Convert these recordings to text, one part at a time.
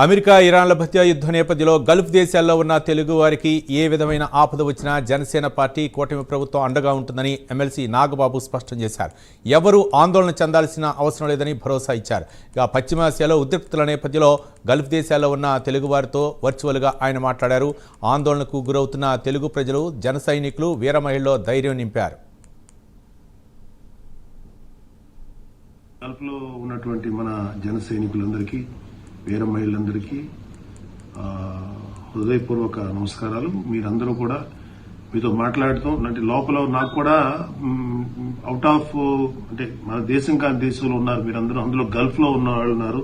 America ఇరాన్ల మధ్య యుద్ధ నేపథ్యంలో గల్ఫ్ దేశాల్లో ఉన్న తెలుగు వారికి ఏ విధమైన ఆపద వచ్చినా జనసేన పార్టీ కూటమి ప్రభుత్వం అండగా ఉంటుందని ఎమ్మెల్సీ నాగబాబు స్పష్టం చేశారు. ఎవరూ ఆందోళన చెందాల్సిన అవసరం లేదని భరోసా ఇచ్చారు. ఇక పశ్చిమాసియాలో ఉద్రిక్తతల నేపథ్యంలో గల్ఫ్ దేశాల్లో ఉన్న తెలుగు వారితో వర్చువల్గా ఆయన మాట్లాడారు. ఆందోళనకు గురవుతున్న తెలుగు ప్రజలు, జన సైనికులు, వీర మహిళల్లో ధైర్యం నింపారు. గల్ఫ్లో ఉన్నటువంటి మన జన సైనికులందరికీ, వీర మహిళలందరికీ హృదయపూర్వక నమస్కారాలు. మీరందరూ కూడా మీతో మాట్లాడటం అంటే లోపల నాకు కూడా అవుట్ ఆఫ్ అంటే మన దేశం కాని దేశంలో ఉన్నారు మీరందరూ, అందులో గల్ఫ్ లో ఉన్న వాళ్ళు ఉన్నారు.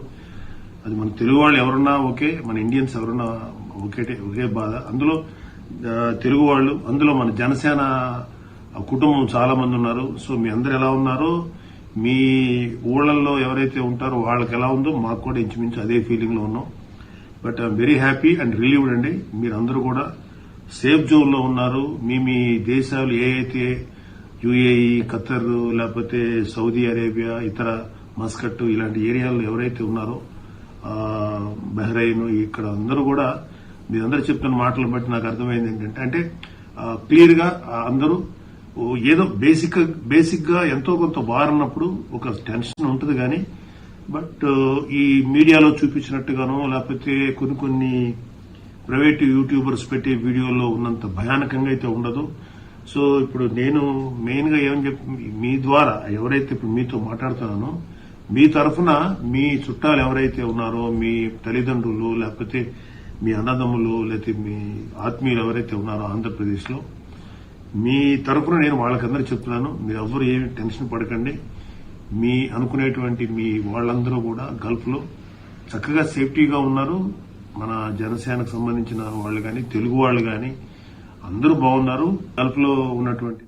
అది మన తెలుగు వాళ్ళు ఎవరున్నా ఓకే, మన ఇండియన్స్ ఎవరున్నా ఒకే బాధ. అందులో తెలుగు వాళ్ళు, అందులో మన జనసేన కుటుంబం చాలా మంది ఉన్నారు. సో మీ అందరు ఎలా ఉన్నారో, మీ ఊళ్ళల్లో ఎవరైతే ఉంటారో వాళ్ళకి ఎలా ఉందో మాకు కూడా ఇంచుమించు అదే ఫీలింగ్ లో ఉన్నాం. But I'm very happy and relieved అండి. మీరందరూ కూడా సేఫ్ జోన్ లో ఉన్నారు. మీ దేశాలు ఏ అయితే యుఏఈ, ఖతర్, లేకపోతే సౌదీ అరేబియా, ఇతర మస్కట్ ఇలాంటి ఏరియాల్లో ఎవరైతే ఉన్నారో, బహ్రెయిన్, ఇక్కడ అందరూ కూడా మీరందరూ చెప్తున్న మాటలు బట్టి నాకు అర్థమైంది ఏంటంటే, అంటే క్లియర్ గా అందరూ ఏదో బేసిక్ గా ఎంతో కొంత బారన్నప్పుడు ఒక టెన్షన్ ఉంటుంది. కానీ బట్ ఈ మీడియాలో చూపించినట్టుగానో లేకపోతే కొన్ని ప్రైవేట్ యూట్యూబర్స్ పెట్టే వీడియోలో ఉన్నంత భయానకంగా అయితే ఉండదు. సో ఇప్పుడు నేను మెయిన్ గా ఏమని మీ ద్వారా ఎవరైతే ఇప్పుడు మీతో మాట్లాడుతున్నానో, మీ తరఫున మీ చుట్టాలు ఎవరైతే ఉన్నారో, మీ తల్లిదండ్రులు, లేకపోతే మీ అన్నదమ్ములు, లేకపోతే మీ ఆత్మీయులు ఎవరైతే ఉన్నారో ఆంధ్రప్రదేశ్ లో, మీ తరఫున నేను వాళ్ళకందరూ చెప్తున్నాను, మీరు ఎవరు ఏమి టెన్షన్ పడకండి. మీ అనుకునేటువంటి మీ వాళ్ళందరూ కూడా గల్ఫ్ లో చక్కగా సేఫ్టీగా ఉన్నారు. మన జనసేనకు సంబంధించిన వాళ్ళు కానీ, తెలుగు వాళ్ళు కానీ అందరూ బాగున్నారు. గల్ఫ్ లో ఉన్నటువంటి